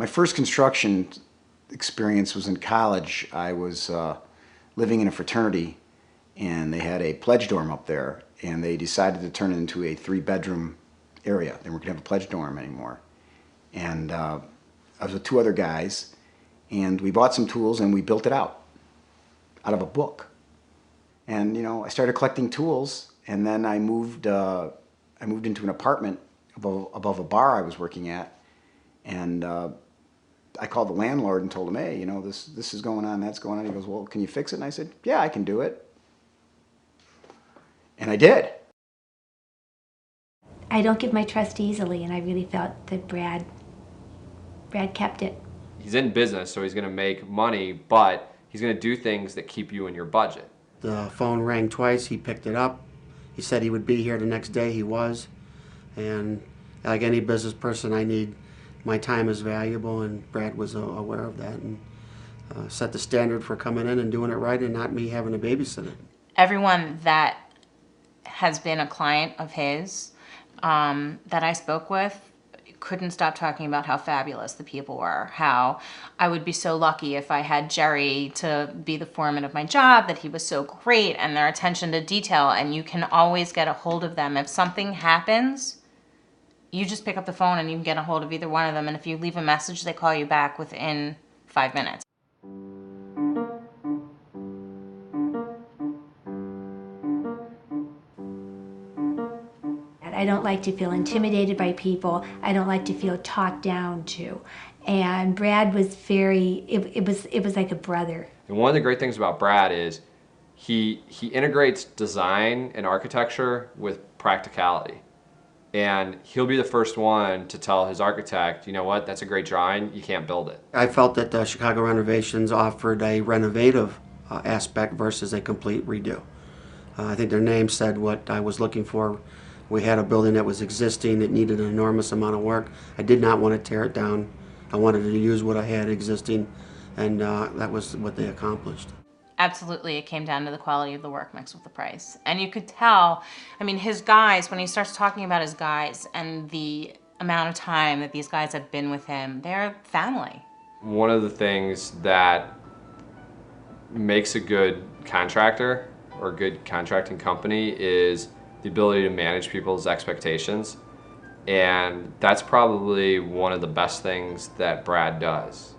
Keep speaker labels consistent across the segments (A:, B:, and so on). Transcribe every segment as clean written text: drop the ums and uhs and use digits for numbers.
A: My first construction experience was in college. I was living in a fraternity, and they had a pledge dorm up there, and they decided to turn it into a 3-bedroom area. They weren't going to have a pledge dorm anymore. And I was with 2 other guys, and we bought some tools and we built it out of a book. And I started collecting tools, and then I moved into an apartment above a bar I was working at, and I called the landlord and told him, hey, this is going on, that's going on. He goes, well, can you fix it? And I said, yeah, I can do it. And I did.
B: I don't give my trust easily, and I really felt that Brad kept it.
C: He's in business, so he's going to make money, but he's going to do things that keep you in your budget.
D: The phone rang twice, he picked it up. He said he would be here the next day, he was. And like any business person, my time is valuable, and Brad was aware of that and set the standard for coming in and doing it right and not me having to babysit it.
E: Everyone that has been a client of his that I spoke with couldn't stop talking about how fabulous the people were, how I would be so lucky if I had Jerry to be the foreman of my job, that he was so great, and their attention to detail, and you can always get a hold of them. If something happens, you just pick up the phone and you can get a hold of either one of them, and if you leave a message, they call you back within 5 minutes.
B: I don't like to feel intimidated by people. I don't like to feel talked down to. And Brad was it was like a brother.
C: And one of the great things about Brad is he integrates design and architecture with practicality. And he'll be the first one to tell his architect, you know what, that's a great drawing, you can't build it.
D: I felt that the Chicago Renovations offered a renovative aspect versus a complete redo. I think their name said what I was looking for. We had a building that was existing that needed an enormous amount of work. I did not want to tear it down. I wanted to use what I had existing, and that was what they accomplished.
E: Absolutely, it came down to the quality of the work mixed with the price. And you could tell, I mean, his guys, when he starts talking about his guys and the amount of time that these guys have been with him, they're family.
C: One of the things that makes a good contractor or a good contracting company is the ability to manage people's expectations. And that's probably one of the best things that Brad does.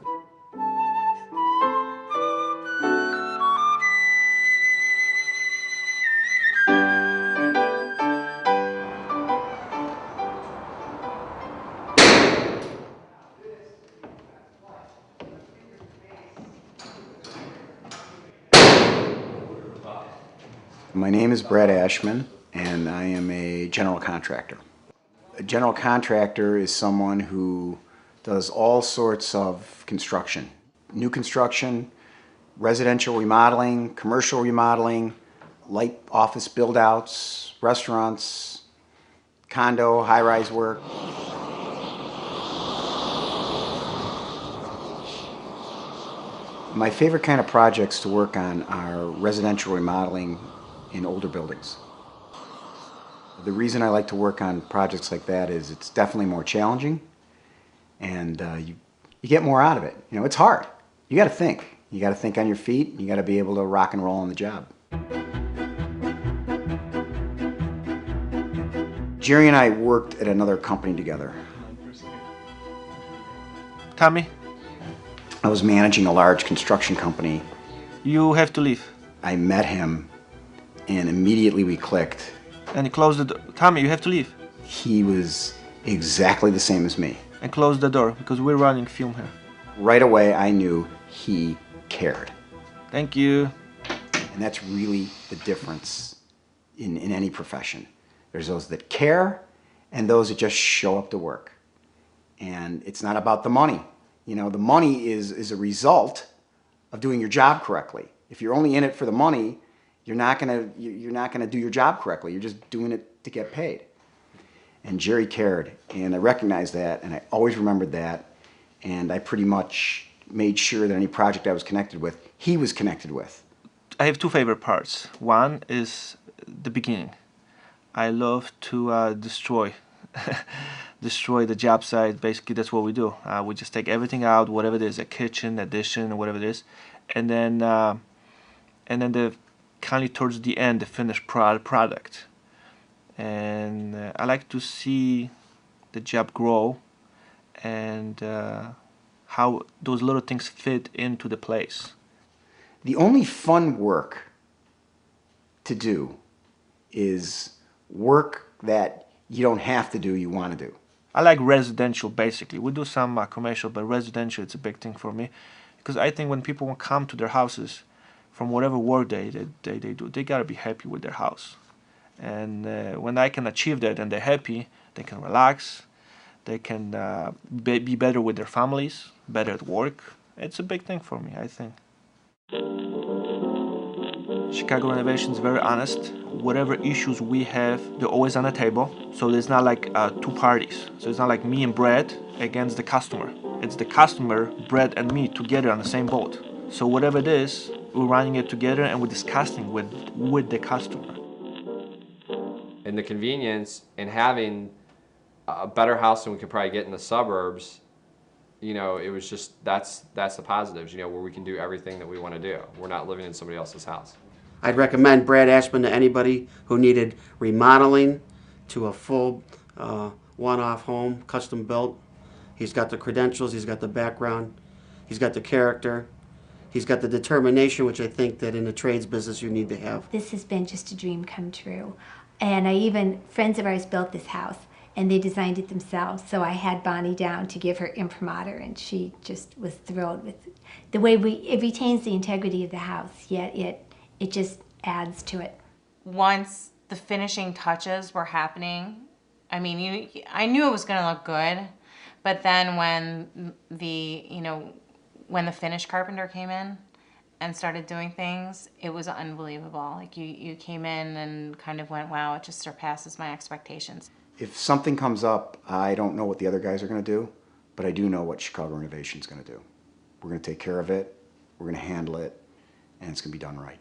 A: My name is Brad Ashman, and I am a general contractor. A general contractor is someone who does all sorts of construction. New construction, residential remodeling, commercial remodeling, light office build-outs, restaurants, condo, high-rise work. My favorite kind of projects to work on are residential remodeling in older buildings. The reason I like to work on projects like that is it's definitely more challenging, and you get more out of it. It's hard. You got to think. You got to think on your feet. You got to be able to rock and roll on the job. Jerry and I worked at another company together.
F: Tommy,
A: I was managing a large construction company.
F: you have to leave.
A: I met him, and immediately we clicked.
F: And close the door. Tommy, you have to leave.
A: He was exactly the same as me.
F: And close the door, because we're running film here.
A: Right away, I knew he cared.
F: Thank you.
A: And that's really the difference in any profession. There's those that care and those that just show up to work. And it's not about the money. The money is a result of doing your job correctly. If you're only in it for the money, you're not gonna do your job correctly. You're just doing it to get paid. And Jerry cared, and I recognized that, and I always remembered that, and I pretty much made sure that any project I was connected with, he was connected with.
F: I have 2 favorite parts. One is the beginning. I love to destroy destroy the job site. Basically, that's what we do. We just take everything out, whatever it is, a kitchen, addition, or whatever it is, and then the kind of towards the end, the finished product. And I like to see the job grow and how those little things fit into the place.
A: The only fun work to do is work that you don't have to do, you want to do.
F: I like residential, basically. We do some commercial, but residential, it's a big thing for me. Because I think when people come to their houses from whatever work they do, they gotta be happy with their house. And when I can achieve that and they're happy, they can relax, they can be better with their families, better at work. It's a big thing for me, I think. Chicago Renovation is very honest. Whatever issues we have, they're always on the table. So there's not like two parties. So it's not like me and Brad against the customer. It's the customer, Brad and me together on the same boat. So whatever it is, we're running it together and we're discussing with the customer.
C: And the convenience in having a better house than we could probably get in the suburbs, you know, it was just, that's the positives, you know, where we can do everything that we want to do. We're not living in somebody else's house.
D: I'd recommend Brad Ashman to anybody who needed remodeling to a full one-off home, custom built. He's got the credentials, he's got the background, he's got the character, he's got the determination, which I think that in the trades business you need to have.
B: This has been just a dream come true. And friends of ours built this house and they designed it themselves. So I had Bonnie down to give her imprimatur and she just was thrilled with the way it retains the integrity of the house, yet it just adds to it.
E: Once the finishing touches were happening, I mean, I knew it was going to look good, but then when the finish carpenter came in and started doing things, it was unbelievable. Like you came in and kind of went, wow, it just surpasses my expectations.
A: If something comes up, I don't know what the other guys are going to do, but I do know what Chicago Renovation is going to do. We're going to take care of it, we're going to handle it, and it's going to be done right.